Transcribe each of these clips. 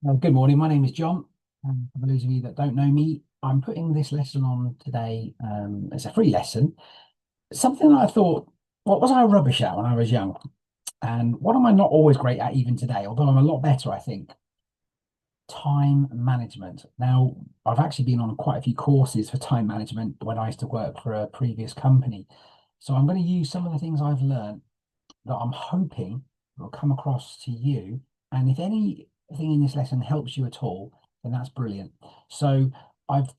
Good morning. My name is John. For those of you that don't know me, I'm putting this lesson on today. It's a free lesson. Something that I thought, what was I rubbish at when I was young? And what am I not always great at even today? Although I'm a lot better, I think. Time management. Now, I've actually been on quite a few courses for time management when I used to work for a previous company. So I'm going to use some of the things I've learned that I'm hoping will come across to you. And if anything in this lesson helps you at all, then that's brilliant. So I've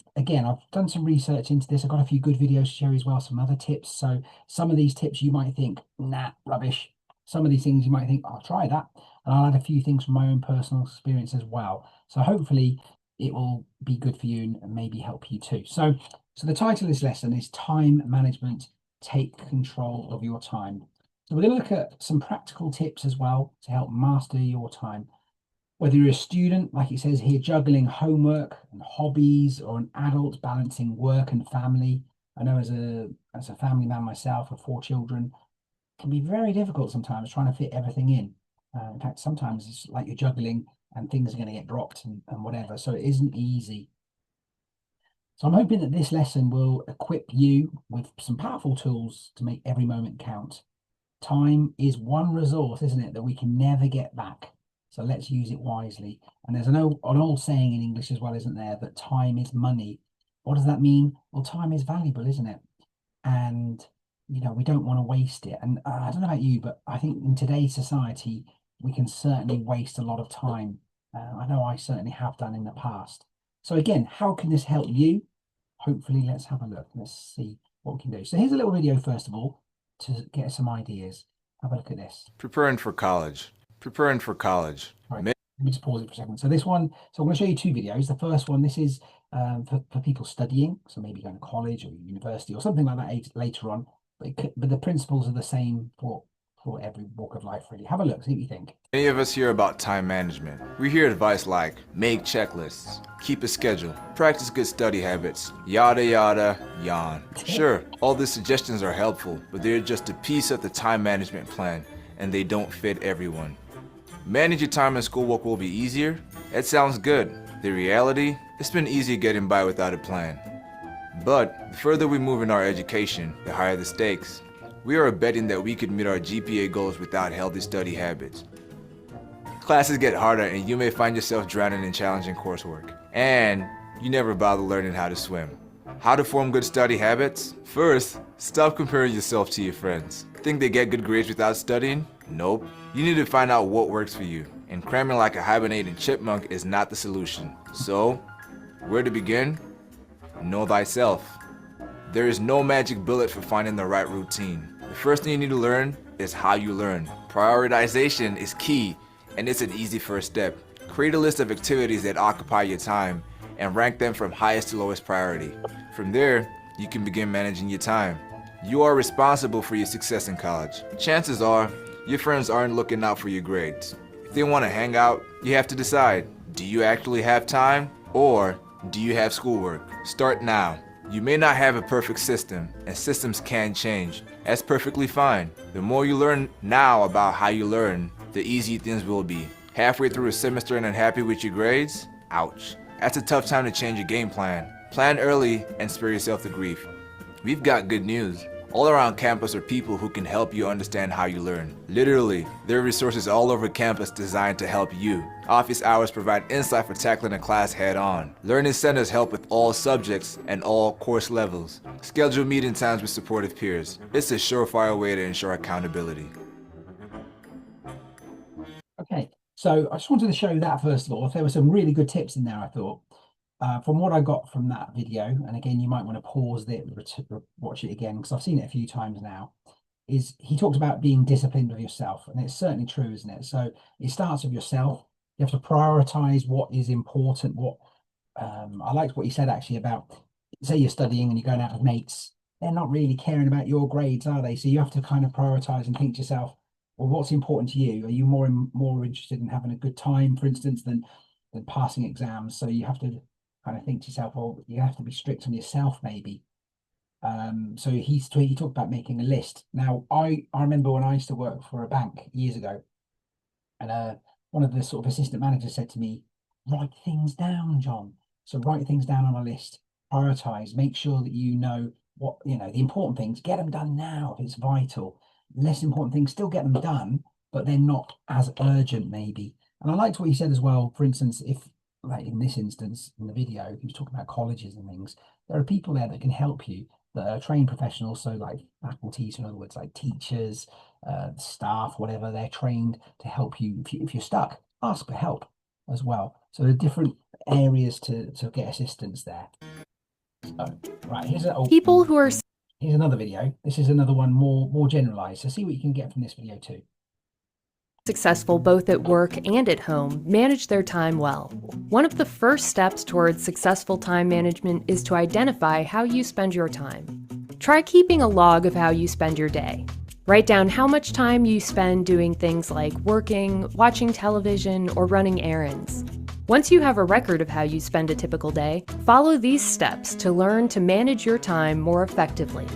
done some research into this. I've got a few good videos to share as well, some other tips. So some of these tips you might think, nah, rubbish. Some of these things you might think, I'll try that. And I'll add a few things from my own personal experience as well. So hopefully it will be good for you and maybe help you too. So the title of this lesson is Time Management. Take control of your time. So we're going to look at some practical tips as well to help master your time. Whether you're a student, like it says here, juggling homework and hobbies, or an adult balancing work and family. I know as a family man myself with four children, it can be very difficult sometimes trying to fit everything in. In fact, sometimes it's like you're juggling and things are going to get dropped and whatever. So it isn't easy. So I'm hoping that this lesson will equip you with some powerful tools to make every moment count. Time is one resource, isn't it, that we can never get back. So let's use it wisely. And there's an old saying in English as well, isn't there, that time is money. What does that mean? Well, time is valuable, isn't it? And, we don't want to waste it. And I don't know about you, but I think in today's society, we can certainly waste a lot of time. I know I certainly have done in the past. So again, how can this help you? Hopefully, let's have a look. Let's see what we can do. So here's a little video, first of all, to get some ideas. Have a look at this. Preparing for college. Preparing for college. All right, let me just pause it for a second. So I'm going to show you two videos. The first one, this is for people studying, so maybe going to college or university or something like that later on. But the principles are the same for every walk of life, really. Have a look, see what you think. Many of us hear about time management. We hear advice like make checklists, keep a schedule, practice good study habits, yada yada, yawn. Sure, all these suggestions are helpful, but they're just a piece of the time management plan, and they don't fit everyone. Manage your time and schoolwork will be easier? It sounds good. The reality, it's been easy getting by without a plan. But the further we move in our education, the higher the stakes. We are betting that we could meet our GPA goals without healthy study habits. Classes get harder and you may find yourself drowning in challenging coursework. And you never bother learning how to swim. How to form good study habits? First, stop comparing yourself to your friends. Think they get good grades without studying? Nope. You need to find out what works for you. And cramming like a hibernating chipmunk is not the solution. So, where to begin? Know thyself. There is no magic bullet for finding the right routine. The first thing you need to learn is how you learn. Prioritization is key, and it's an easy first step. Create a list of activities that occupy your time and rank them from highest to lowest priority. From there, you can begin managing your time. You are responsible for your success in college. Chances are, your friends aren't looking out for your grades. If they want to hang out, you have to decide, do you actually have time or do you have schoolwork? Start now. You may not have a perfect system, and systems can change. That's perfectly fine. The more you learn now about how you learn, the easier things will be. Halfway through a semester and unhappy with your grades? Ouch. That's a tough time to change your game plan. Plan early and spare yourself the grief. We've got good news. All around campus are people who can help you understand how you learn. Literally, there are resources all over campus designed to help you. Office hours provide insight for tackling a class head-on. Learning centers help with all subjects and all course levels. Schedule meeting times with supportive peers. It's a surefire way to ensure accountability. Okay, so I just wanted to show that first of all. There were some really good tips in there, I thought. From what I got from that video, and again, you might want to pause it, watch it again, because I've seen it a few times now, is he talked about being disciplined with yourself. And it's certainly true, isn't it? So it starts with yourself. You have to prioritize what is important. I liked what he said actually about, say you're studying and you're going out with mates, they're not really caring about your grades, are they? So you have to kind of prioritize and think to yourself, well, what's important to you? Are you more interested in having a good time, for instance, than passing exams? So you have to kind of think to yourself, well, you have to be strict on yourself, maybe. So he talked about making a list. Now, I remember when I used to work for a bank years ago, and one of the sort of assistant managers said to me, write things down, John. So write things down on a list, prioritize, make sure that you know what, the important things, get them done now if it's vital. Less important things, still get them done, but they're not as urgent, maybe. And I liked what you said as well. For instance, if, like in this instance, in the video, he was talking about colleges and things, there are people there that can help you that are trained professionals. So, like faculties, in other words, like teachers, staff, whatever, they're trained to help you. If you're stuck, ask for help as well. So there are different areas to get assistance there. So, right, People who are here's another video. This is another one more generalized. So see what you can get from this video too. successful both at work and at home manage their time well. One of the first steps towards successful time management is to identify how you spend your time. Try keeping a log of how you spend your day. Write down how much time you spend doing things like working, watching television, or running errands. Once you have a record of how you spend a typical day, follow these steps to learn to manage your time more effectively.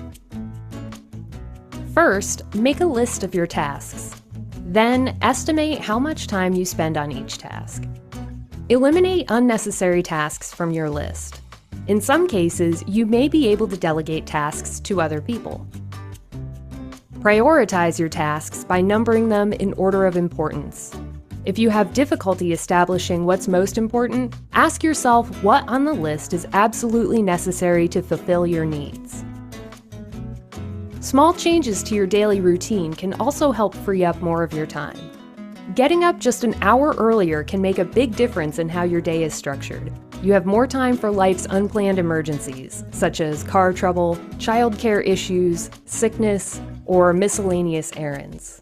First, make a list of your tasks. Then, estimate how much time you spend on each task. Eliminate unnecessary tasks from your list. In some cases, you may be able to delegate tasks to other people. Prioritize your tasks by numbering them in order of importance. If you have difficulty establishing what's most important, ask yourself what on the list is absolutely necessary to fulfill your needs. Small changes to your daily routine can also help free up more of your time. Getting up just an hour earlier can make a big difference in how your day is structured. You have more time for life's unplanned emergencies, such as car trouble, childcare issues, sickness, or miscellaneous errands.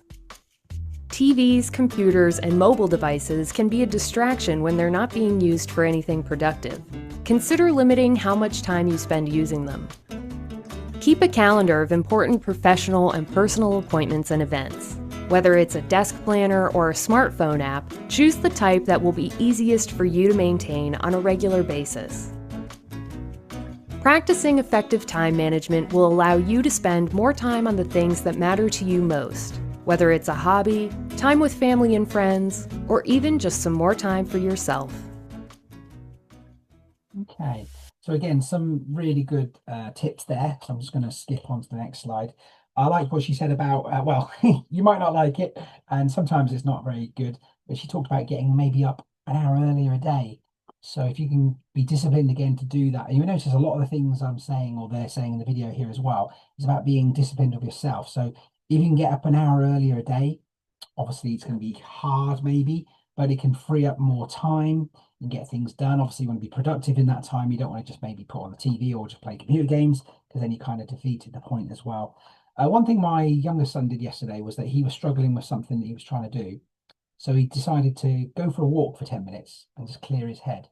TVs, computers, and mobile devices can be a distraction when they're not being used for anything productive. Consider limiting how much time you spend using them. Keep a calendar of important professional and personal appointments and events. Whether it's a desk planner or a smartphone app, choose the type that will be easiest for you to maintain on a regular basis. Practicing effective time management will allow you to spend more time on the things that matter to you most, whether it's a hobby, time with family and friends, or even just some more time for yourself. Okay, so again, some really good tips there. So I'm just going to skip on to the next slide. I like what she said about, well, you might not like it, and sometimes it's not very good, but she talked about getting maybe up an hour earlier a day. So if you can be disciplined again to do that, and you notice a lot of the things I'm saying or they're saying in the video here as well, is about being disciplined of yourself. So if you can get up an hour earlier a day, obviously it's going to be hard maybe, but it can free up more time and get things done. Obviously, you want to be productive in that time. You don't want to just maybe put on the TV or just play computer games, because then you kind of defeated the point as well. One thing my youngest son did yesterday was that he was struggling with something that he was trying to do. So he decided to go for a walk for 10 minutes and just clear his head.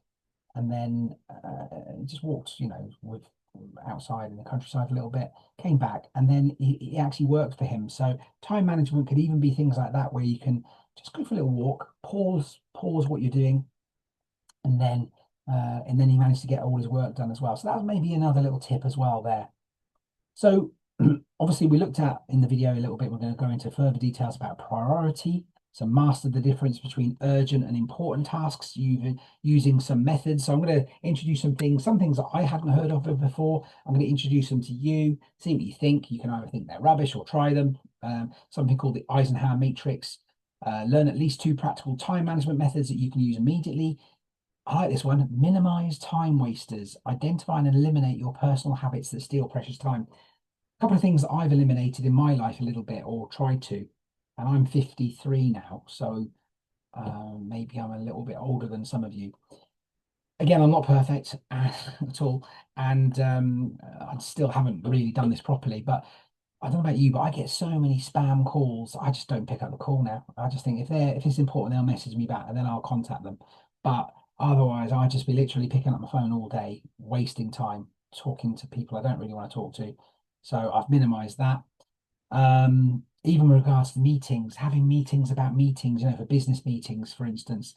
And then he just walked, with outside in the countryside a little bit, came back, and then it actually worked for him. So time management could even be things like that, where you can just go for a little walk, pause what you're doing, and then he managed to get all his work done as well. So that was maybe another little tip as well there. So obviously we looked at in the video a little bit, we're going to go into further details about priority. So master the difference between urgent and important tasks using some methods. So I'm going to introduce some things that I hadn't heard of before. I'm going to introduce them to you, see what you think. You can either think they're rubbish or try them. Something called the Eisenhower matrix. Learn at least 2 practical time management methods that you can use immediately. I like this one. Minimize time wasters. Identify and eliminate your personal habits that steal precious time. A couple of things that I've eliminated in my life a little bit, or tried to, and I'm 53 now, so maybe I'm a little bit older than some of you. Again, I'm not perfect at all, and I still haven't really done this properly, but I don't know about you, but I get so many spam calls. I just don't pick up the call now. I just think if it's important, they'll message me back and then I'll contact them. But otherwise, I just be literally picking up my phone all day, wasting time talking to people I don't really want to talk to. So I've minimized that. Even with regards to meetings, having meetings about meetings, for business meetings, for instance,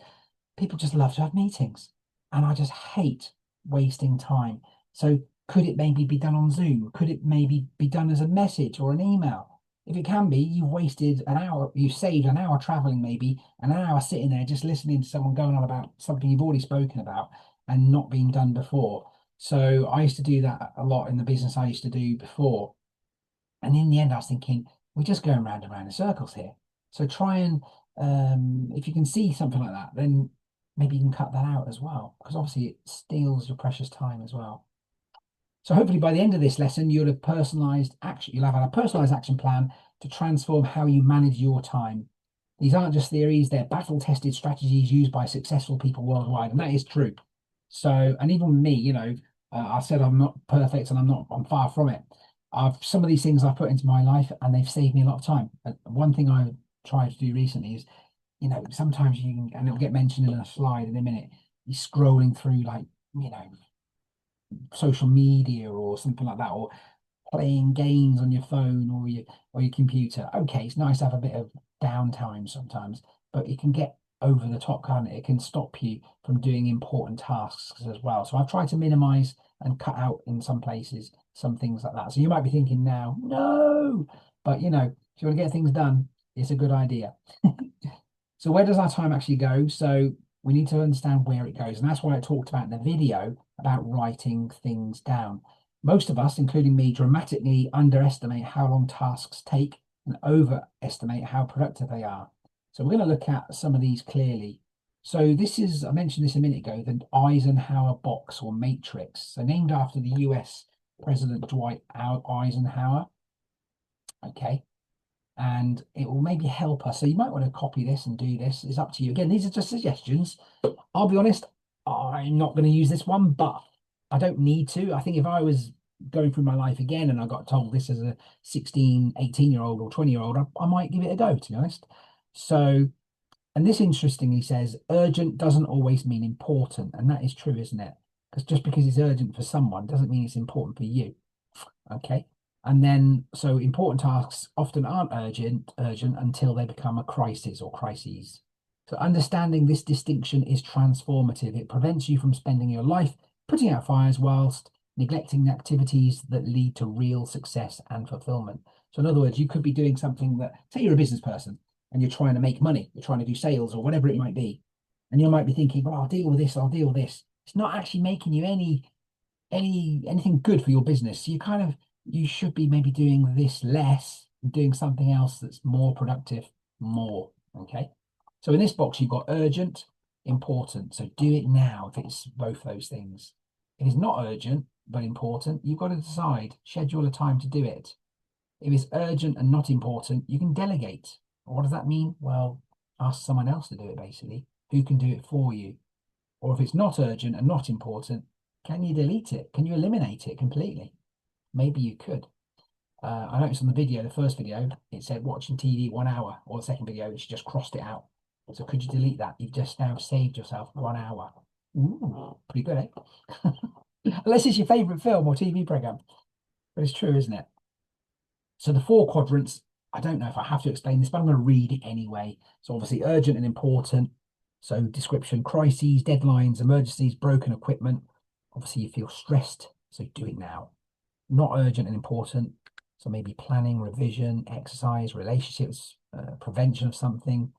people just love to have meetings, and I just hate wasting time. So could it maybe be done on Zoom? Could it maybe be done as a message or an email? if it can be, you've wasted an hour, you've saved an hour traveling, maybe an hour sitting there just listening to someone going on about something you've already spoken about and not been done before. So I used to do that a lot in the business I used to do before. And in the end, I was thinking, we're just going round and round in circles here. So try and, if you can see something like that, then maybe you can cut that out as well, because obviously it steals your precious time as well. So hopefully by the end of this lesson, you'll have personalized action. You'll have had a personalized action plan to transform how you manage your time. These aren't just theories, they're battle-tested strategies used by successful people worldwide, and that is true. So, and even with me, I said I'm not perfect and I'm far from it. Some of these things I've put into my life and they've saved me a lot of time. One thing I tried to do recently is, sometimes you can, and it'll get mentioned in a slide in a minute, you're scrolling through like, social media or something like that, or playing games on your phone or your computer. Okay, it's nice to have a bit of downtime sometimes, but it can get over the top, can't it? It can stop you from doing important tasks as well. So I've tried to minimize and cut out in some places some things like that. So you might be thinking now, no, but if you want to get things done, it's a good idea. So where does our time actually go? So we need to understand where it goes. And that's why I talked about in the video about writing things down. Most of us, including me, dramatically underestimate how long tasks take and overestimate how productive they are. So we're going to look at some of these clearly. So this is, I mentioned this a minute ago, the Eisenhower box or matrix. So named after the US President Dwight Eisenhower. Okay. And it will maybe help us. So you might want to copy this and do this. It's up to you. Again, these are just suggestions. I'll be honest, I'm not going to use this one, but I don't need to. I think if I was going through my life again and I got told this as a 16, 18-year-old or 20-year-old, I might give it a go, to be honest. So, and this interestingly says urgent doesn't always mean important. And that is true, isn't it? Because just because it's urgent for someone doesn't mean it's important for you. Okay. And then, so important tasks often aren't urgent until they become a crisis or crises. So understanding this distinction is transformative. It prevents you from spending your life putting out fires whilst neglecting the activities that lead to real success and fulfillment. So in other words, you could be doing something that, say you're a business person and you're trying to make money, you're trying to do sales or whatever it might be. And you might be thinking, well, I'll deal with this, I'll deal with this. It's not actually making you anything good for your business. You should be maybe doing this less and doing something else that's more productive more. Okay. So in this box, you've got urgent, important. So do it now if it's both those things. If it's not urgent but important, you've got to decide, schedule a time to do it. If it's urgent and not important, you can delegate. What does that mean? Well, ask someone else to do it, basically, who can do it for you. Or if it's not urgent and not important, can you delete it? Can you eliminate it completely? Maybe you could. I noticed on the video, the first video, it said watching TV 1 hour, or the second video, she just crossed it out. So could you delete that? You've just now saved yourself 1 hour. Ooh, pretty good, eh? Unless it's your favorite film or TV program. But it's true, isn't it? So the 4 quadrants, I don't know if I have to explain this, but I'm going to read it anyway. So obviously urgent and important. So description, crises, deadlines, emergencies, broken equipment. Obviously you feel stressed, so do it now. Not urgent and important. So maybe planning, revision, exercise, relationships, prevention of something.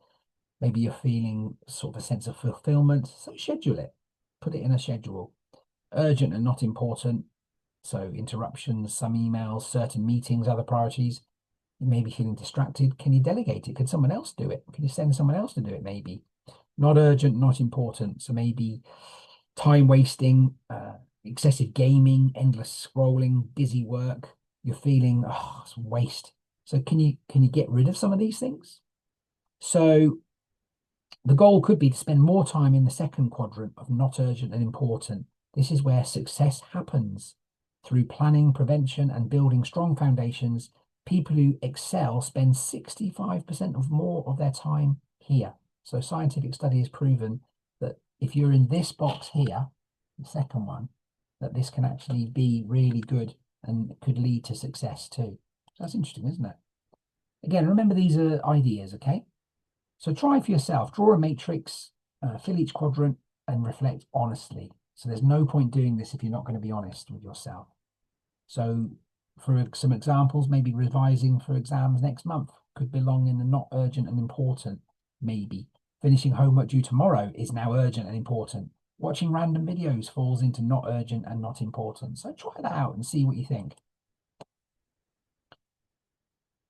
Maybe you're feeling sort of a sense of fulfillment. So schedule it. Put it in a schedule. Urgent and not important. So interruptions, some emails, certain meetings, other priorities. You may be feeling distracted. Can you delegate it? Can someone else do it? Can you send someone else to do it maybe? Not urgent, not important. So maybe time wasting, excessive gaming, endless scrolling, busy work. You're feeling, oh, it's waste. So can you get rid of some of these things? So the goal could be to spend more time in the second quadrant of not urgent and important. This is where success happens. Through planning, prevention, and building strong foundations, people who excel spend 65% of more of their time here. So scientific study has proven that if you're in this box here, the second one, that this can actually be really good and could lead to success too. That's interesting, isn't it? Again, remember these are ideas, okay? So try for yourself, draw a matrix, fill each quadrant and reflect honestly. So there's no point doing this if you're not going to be honest with yourself. So for some examples, maybe revising for exams next month could belong in the not urgent and important, maybe. Finishing homework due tomorrow is now urgent and important. Watching random videos falls into not urgent and not important. So try that out and see what you think.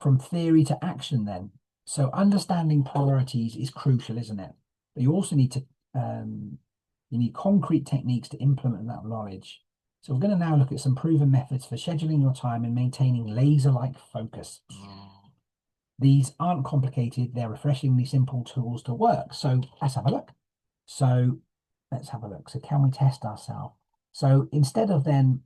From theory to action then. So understanding priorities is crucial, isn't it? But you also need to you need concrete techniques to implement that knowledge. So we're going to now look at some proven methods for scheduling your time and maintaining laser-like focus. These aren't complicated, they're refreshingly simple tools to work. So let's have a look. So can we test ourselves? So instead of then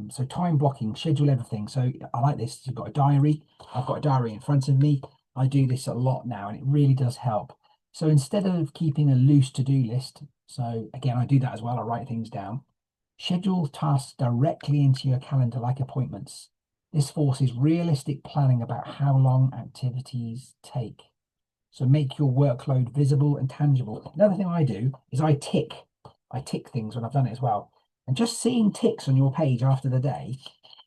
so time blocking, schedule everything. So I like this. You've got a diary. I've got a diary in front of me. I do this a lot now, and it really does help. So instead of keeping a loose to-do list, so again, I do that as well. I write things down. Schedule tasks directly into your calendar like appointments. This forces realistic planning about how long activities take. So make your workload visible and tangible. Another thing I do is I tick things when I've done it as well. And just seeing ticks on your page after the day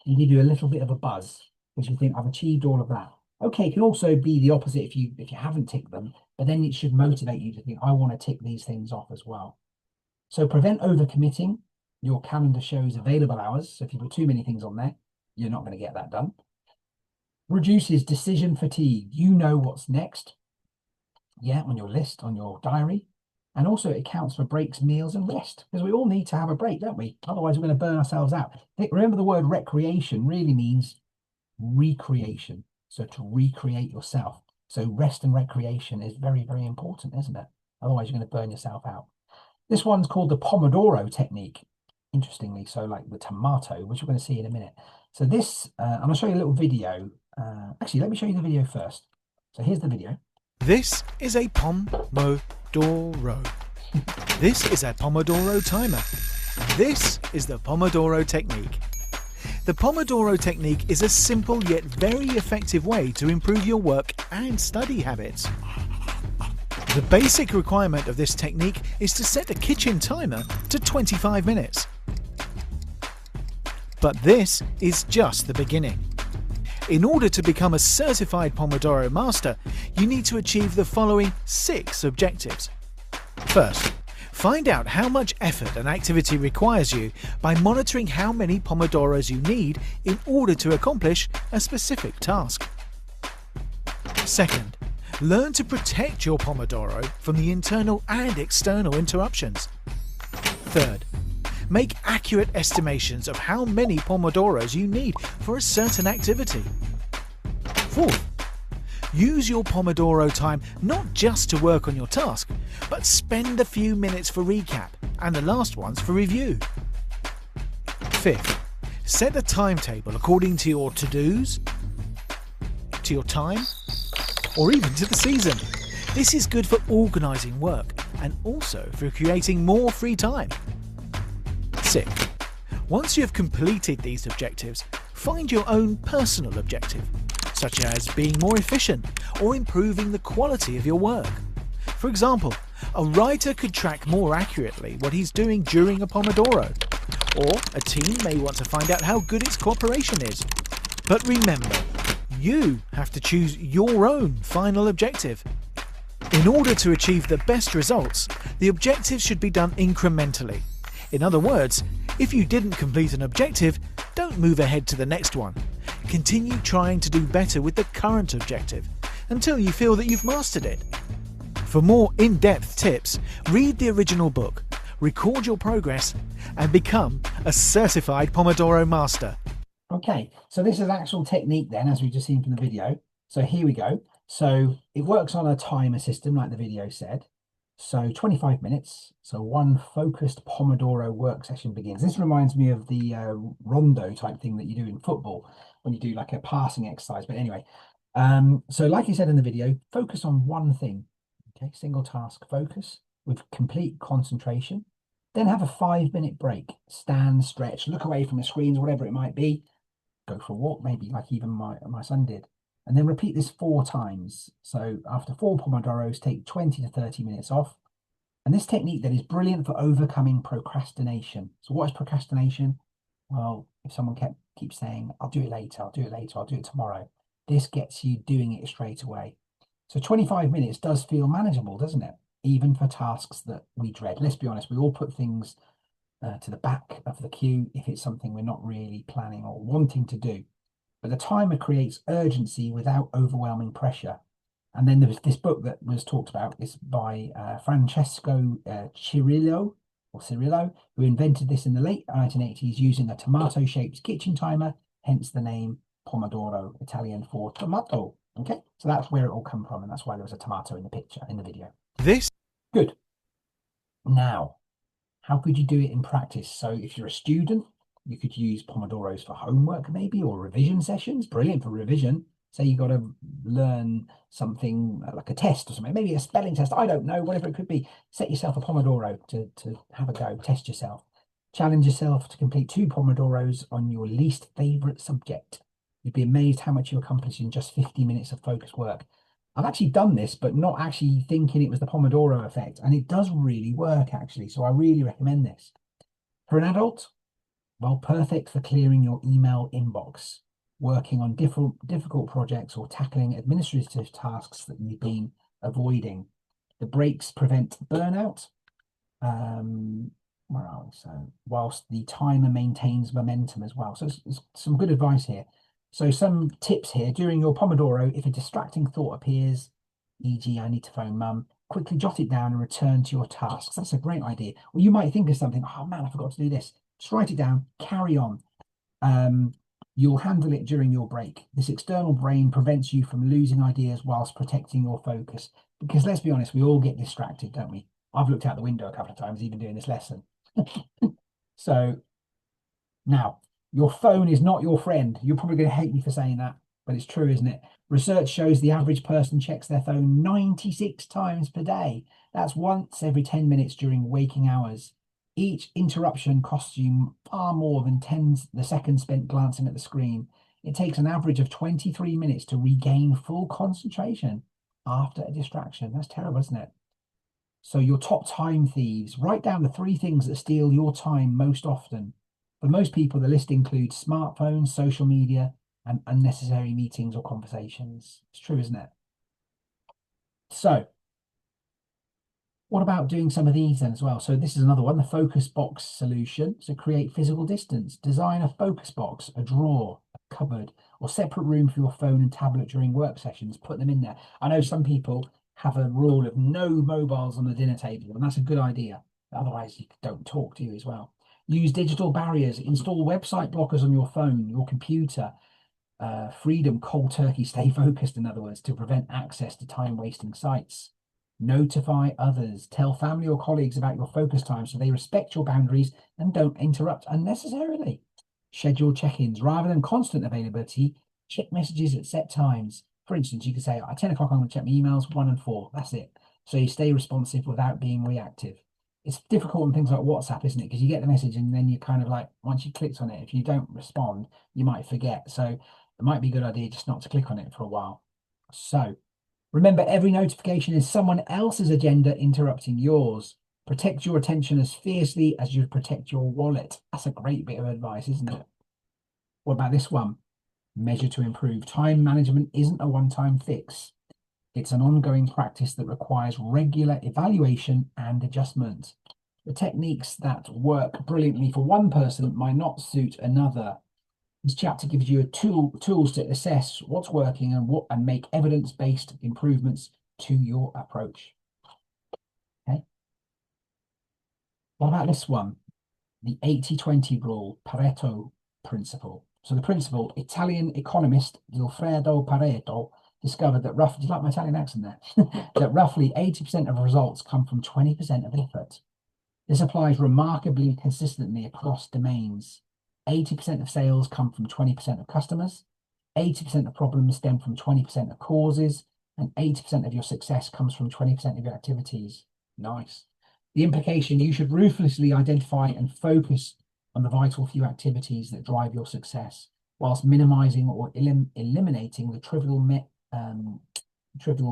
can give you a little bit of a buzz because you think I've achieved all of that. Okay, it can also be the opposite if you haven't ticked them, but then it should motivate you to think I want to tick these things off as well. So prevent overcommitting. Your calendar shows available hours. So if you put too many things on there, you're not going to get that done. Reduces decision fatigue. You know what's next. Yeah, on your list, on your diary. And also it accounts for breaks, meals, and rest, because we all need to have a break, don't we? Otherwise, we're going to burn ourselves out. Remember, the word recreation really means recreation. So to recreate yourself. So rest and recreation is very, very important, isn't it? Otherwise, you're going to burn yourself out. This one's called the Pomodoro technique. Interestingly, so like the tomato, which we're going to see in a minute. So this, I'm going to show you a little video. Actually, let me show you the video first. So here's the video. This is a Pomodoro. This is a Pomodoro timer. This is the Pomodoro technique. The Pomodoro technique is a simple yet very effective way to improve your work and study habits. The basic requirement of this technique is to set the kitchen timer to 25 minutes. But this is just the beginning. In order to become a certified Pomodoro master, you need to achieve the following 6 objectives. First, find out how much effort an activity requires you by monitoring how many Pomodoros you need in order to accomplish a specific task. Second, learn to protect your Pomodoro from the internal and external interruptions. Third, make accurate estimations of how many Pomodoros you need for a certain activity. Fourth, use your Pomodoro time not just to work on your task, but spend a few minutes for recap and the last ones for review. Fifth, set a timetable according to your to-dos, to your time, or even to the season. This is good for organising work and also for creating more free time. Sixth, once you have completed these objectives, find your own personal objective, such as being more efficient or improving the quality of your work. For example, a writer could track more accurately what he's doing during a Pomodoro, or a team may want to find out how good its cooperation is. But remember, you have to choose your own final objective. In order to achieve the best results, the objectives should be done incrementally. In other words, if you didn't complete an objective, don't move ahead to the next one. Continue trying to do better with the current objective until you feel that you've mastered it. For more in-depth tips, read the original book, record your progress, and become a certified Pomodoro master. Okay, so this is an actual technique then, as we've just seen from the video. So here we go. So it works on a timer system, like the video said. So 25 minutes. So one focused Pomodoro work session begins. This reminds me of the rondo type thing that you do in football when you do like a passing exercise. But anyway, so like you said in the video, focus on one thing. Okay, single task focus with complete concentration. Then have a 5-minute break. Stand, stretch, look away from the screens, whatever it might be. Go for a walk, maybe like even my son did. And then repeat this 4 times. So after 4 Pomodoros, take 20 to 30 minutes off. And this technique then is brilliant for overcoming procrastination. So what is procrastination? Well, if someone keeps saying, I'll do it later, I'll do it later, I'll do it tomorrow, this gets you doing it straight away. So 25 minutes does feel manageable, doesn't it? Even for tasks that we dread. Let's be honest, we all put things to the back of the queue if it's something we're not really planning or wanting to do. But the timer creates urgency without overwhelming pressure. And then there was this book that was talked about. It's by Francesco Cirillo, who invented this in the late 1980s using a tomato-shaped kitchen timer, hence the name Pomodoro, Italian for tomato. Okay, so that's where it all come from, and that's why there was a tomato in the picture in the video. This Good. Now, how could you do it in practice? So if you're a student, you could use Pomodoros for homework maybe, or revision sessions. Brilliant for revision. Say you got to learn something like a test or something, maybe a spelling test. I don't know, whatever it could be. Set yourself a Pomodoro to have a go, test yourself. Challenge yourself to complete 2 Pomodoros on your least favorite subject. You'd be amazed how much you accomplish in just 50 minutes of focused work. I've actually done this, but not actually thinking it was the Pomodoro effect. And it does really work, actually. So I really recommend this. For an adult, well, perfect for clearing your email inbox, working on difficult projects, or tackling administrative tasks that you've been avoiding. The breaks prevent burnout. Where are we? So, whilst the timer maintains momentum as well. So, it's some good advice here. So, some tips here during your Pomodoro: if a distracting thought appears, e.g., I need to phone mum, quickly jot it down and return to your tasks. That's a great idea. Or you might think of something, oh man, I forgot to do this. Just write it down, carry on. You'll handle it during your break. This external brain prevents you from losing ideas whilst protecting your focus. Because let's be honest, we all get distracted, don't we? I've looked out the window a couple of times, even doing this lesson. So now, your phone is not your friend. You're probably going to hate me for saying that, but it's true, isn't it? Research shows the average person checks their phone 96 times per day. That's once every 10 minutes during waking hours. Each interruption costs you far more than the seconds spent glancing at the screen. It takes an average of 23 minutes to regain full concentration after a distraction. That's terrible, isn't it? So your top time thieves, write down the 3 things that steal your time most often. For most people, the list includes smartphones, social media, and unnecessary meetings or conversations. It's true, isn't it? So what about doing some of these then as well? So this is another one, the focus box solution. So create physical distance, design a focus box, a drawer, a cupboard, or separate room for your phone and tablet during work sessions. Put them in there. I know some people have a rule of no mobiles on the dinner table, and that's a good idea. Otherwise, you don't talk to you as well. Use digital barriers, install website blockers on your phone, your computer. Freedom, cold turkey, stay focused, in other words, to prevent access to time-wasting sites. Notify others. Tell family or colleagues about your focus time so they respect your boundaries and don't interrupt unnecessarily. Schedule check-ins. Rather than constant availability, check messages at set times. For instance, you could say, at 10 o'clock, I'm going to check my emails, 1 and 4. That's it. So you stay responsive without being reactive. It's difficult on things like WhatsApp, isn't it? Because you get the message and then you kind of like, once you clicked on it, if you don't respond, you might forget. So it might be a good idea just not to click on it for a while. So remember, every notification is someone else's agenda interrupting yours. Protect your attention as fiercely as you protect your wallet. That's a great bit of advice, isn't it? What about this one? Measure to improve. Time management isn't a one-time fix. It's an ongoing practice that requires regular evaluation and adjustment. The techniques that work brilliantly for one person might not suit another. This chapter gives you tools to assess what's working and make evidence-based improvements to your approach. Okay. What about this one? The 80-20 rule, Pareto principle. So the principle, Italian economist Vilfredo Pareto discovered that roughly, do you like my Italian accent there? That roughly 80% of results come from 20% of effort. This applies remarkably consistently across domains. 80% of sales come from 20% of customers, 80% of problems stem from 20% of causes, and 80% of your success comes from 20% of your activities. Nice. The implication, you should ruthlessly identify and focus on the vital few activities that drive your success, whilst minimizing or eliminating the trivial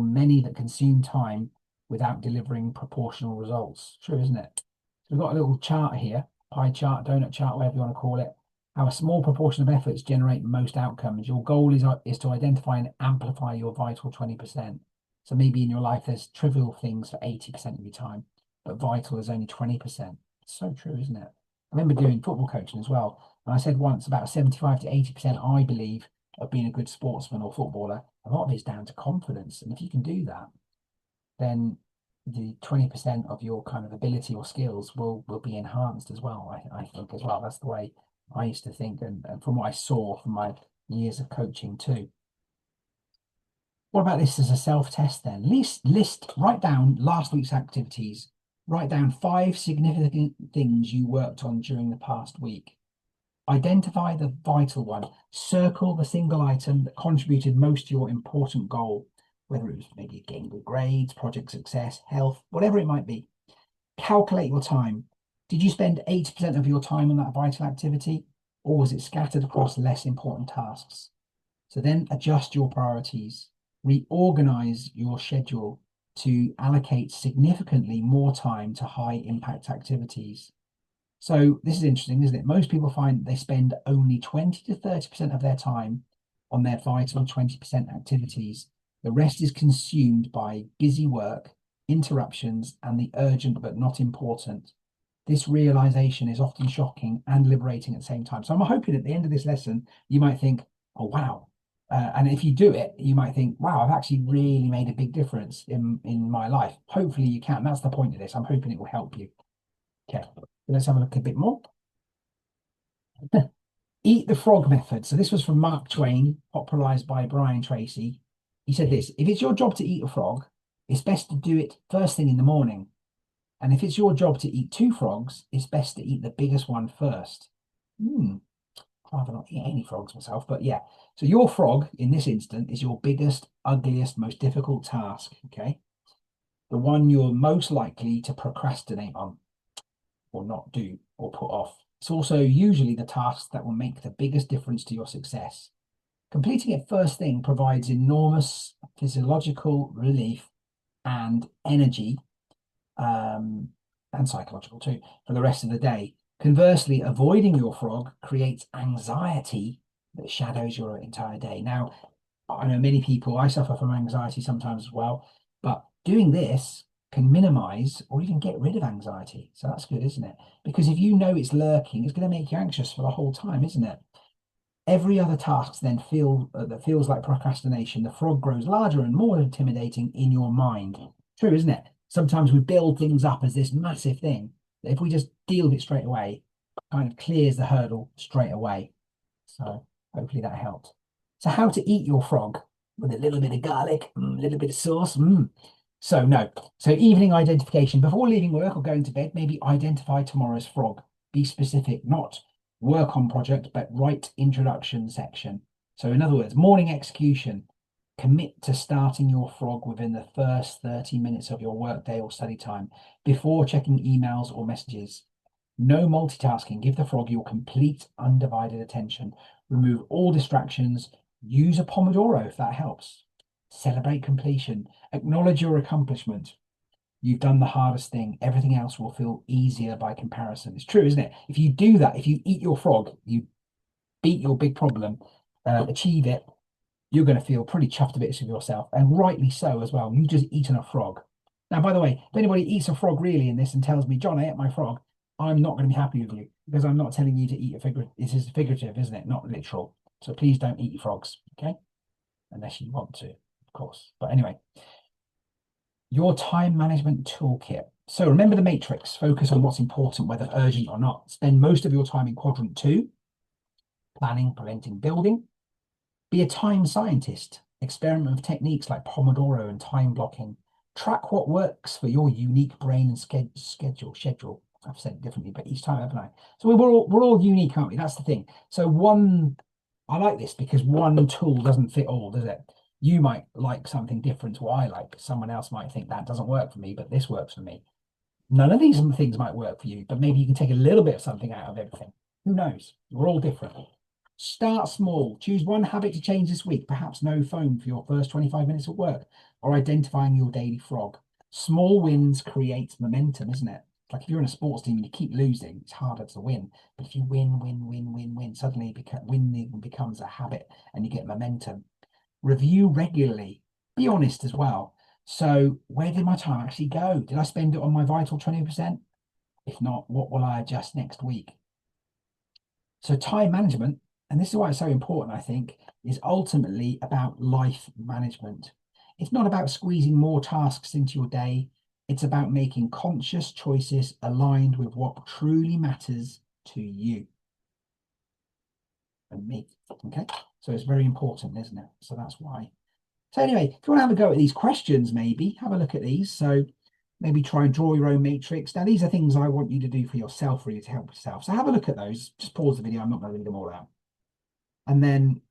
many that consume time without delivering proportional results. True, isn't it? So we've got a little chart here, pie chart, donut chart, whatever you want to call it. how a small proportion of efforts generate most outcomes. Your goal is to identify and amplify your vital 20%. So maybe in your life, there's trivial things for 80% of your time, but vital is only 20%. It's so true, isn't it? I remember doing football coaching as well. And I said once about 75 to 80%, I believe, of being a good sportsman or footballer, a lot of it's down to confidence. And if you can do that, then the 20% of your kind of ability or skills will be enhanced as well. I think as well. That's the way I used to think, and from what I saw from my years of coaching too. What about this as a self-test then? Write down last week's activities. Write down 5 significant things you worked on during the past week. Identify the vital one. Circle the single item that contributed most to your important goal, whether it was maybe getting good grades, project success, health, whatever it might be. Calculate your time. Did you spend 80% of your time on that vital activity, or was it scattered across less important tasks? So then adjust your priorities. Reorganize your schedule to allocate significantly more time to high impact activities. So this is interesting, isn't it? Most people find they spend only 20 to 30% of their time on their vital 20% activities. The rest is consumed by busy work, interruptions, and the urgent but not important. This realization is often shocking and liberating at the same time. So I'm hoping at the end of this lesson, you might think, oh, wow. And if you do it, you might think, wow, I've actually really made a big difference in my life. Hopefully you can. That's the point of this. I'm hoping it will help you. Okay, let's have a look a bit more. Eat the frog method. So this was from Mark Twain, popularized by Brian Tracy. He said this: if it's your job to eat a frog, it's best to do it first thing in the morning. And if it's your job to eat 2 frogs, it's best to eat the biggest one first. I'd rather not eat any frogs myself, but yeah. So your frog, in this instant, is your biggest, ugliest, most difficult task, okay? The one you're most likely to procrastinate on, or not do, or put off. It's also usually the task that will make the biggest difference to your success. Completing it first thing provides enormous physiological relief and energy, and psychological too, for the rest of the day. Conversely, avoiding your frog creates anxiety that shadows your entire day. Now, I know many people, I suffer from anxiety sometimes as well, but doing this can minimize or even get rid of anxiety. So that's good, isn't it? Because if you know it's lurking, it's going to make you anxious for the whole time, isn't it? Every other task then that feels like procrastination, the frog grows larger and more intimidating in your mind. True, isn't it? Sometimes we build things up as this massive thing that if we just deal with it straight away, kind of clears the hurdle straight away. So hopefully that helped. So how to eat your frog with a little bit of garlic, a little bit of sauce. So no. So evening identification. Before leaving work or going to bed, maybe identify tomorrow's frog. Be specific, not work on project, but write introduction section. So in other words, morning execution. Commit to starting your frog within the first 30 minutes of your workday or study time before checking emails or messages. No multitasking. Give the frog your complete undivided attention. Remove all distractions. Use a Pomodoro if that helps. Celebrate completion. Acknowledge your accomplishment. You've done the hardest thing. Everything else will feel easier by comparison. It's true, isn't it? If you do that, if you eat your frog, you beat your big problem, achieve it, you're going to feel pretty chuffed a bit with yourself, and rightly so as well. You just eaten a frog. Now, by the way, if anybody eats a frog really in this and tells me, John, I ate my frog, I'm not going to be happy with you because I'm not telling you to eat a figure. This is figurative, isn't it? Not literal. So please don't eat your frogs, okay? Unless you want to, of course. But anyway, your time management toolkit. So remember the matrix. Focus on what's important, whether urgent or not. Spend most of your time in quadrant 2, planning, preventing, building. Be a time scientist. Experiment with techniques like Pomodoro and time blocking. Track what works for your unique brain and schedule. I've said it differently, but each time, haven't I? So we're all unique, aren't we? That's the thing. So I like this because one tool doesn't fit all, does it? You might like something different to what I like. Someone else might think that doesn't work for me, but this works for me. None of these things might work for you, but maybe you can take a little bit of something out of everything. Who knows? We're all different. Start small. Choose one habit to change this week. Perhaps no phone for your first 25 minutes of work, or identifying your daily frog. Small wins create momentum, isn't it? It's like if you're in a sports team and you keep losing, it's harder to win. But if you win, suddenly winning becomes a habit and you get momentum. Review regularly. Be honest as well. So where did my time actually go? Did I spend it on my vital 20%? If not, what will I adjust next week? So time management, and this is why it's so important, I think, is ultimately about life management. It's not about squeezing more tasks into your day. It's about making conscious choices aligned with what truly matters to you and me. Okay. So it's very important, isn't it? So that's why. So anyway, if you want to have a go at these questions, maybe have a look at these. So maybe try and draw your own matrix. Now, these are things I want you to do for yourself, really, to help yourself. So have a look at those. Just pause the video. I'm not going to read them all out. And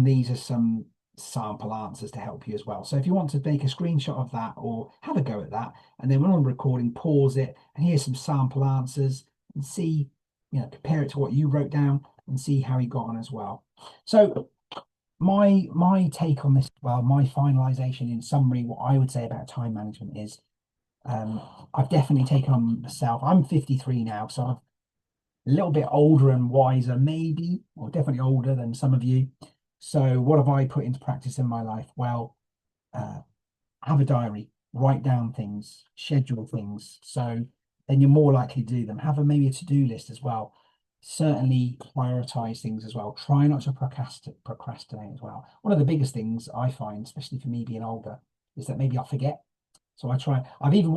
these are some sample answers to help you as well. So if you want to make a screenshot of that or have a go at that, and then when I'm recording, pause it, and here's some sample answers and see, compare it to what you wrote down and see how you got on as well. So my take on this, well, my finalization in summary, what I would say about time management is I've definitely taken on myself. I'm 53 now, so I'm a little bit older and wiser, maybe, or definitely older than some of you. So what have I put into practice in my life? Well, have a diary, write down things, schedule things. So then you're more likely to do them. Have maybe a to-do list as well. Certainly prioritize things as well. Try not to procrastinate as well. One of the biggest things I find, especially for me being older, is that maybe I forget. So what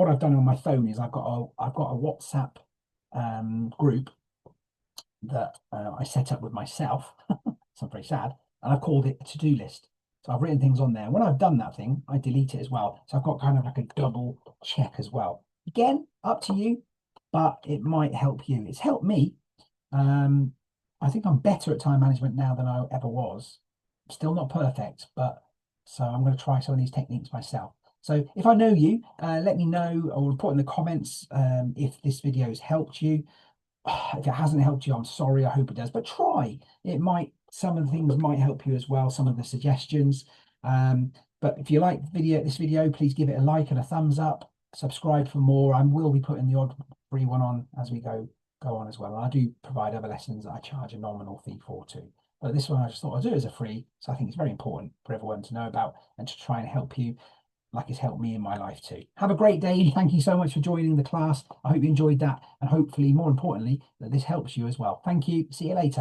I've done on my phone is I've got a WhatsApp group that I set up with myself. So I'm very sad. And I've called it a to-do list. So I've written things on there. When I've done that thing, I delete it as well. So I've got kind of like a double check as well. Again, up to you, but it might help you. It's helped me. I think I'm better at time management now than I ever was. Still not perfect, but so I'm going to try some of these techniques myself. So if I know you, let me know or put in the comments if this video has helped you. If it hasn't helped you, I'm sorry. I hope it does. But try. Some of the things might help you as well. Some of the suggestions. But if you like this video, please give it a like and a thumbs up. Subscribe for more. I will be putting the odd free one on as we go on as well. And I do provide other lessons that I charge a nominal fee for too. But this one I just thought I'd do as a free. So I think it's very important for everyone to know about and to try and help you like it's helped me in my life too. Have a great day. Thank you so much for joining the class. I hope you enjoyed that. And hopefully, more importantly, that this helps you as well. Thank you. See you later.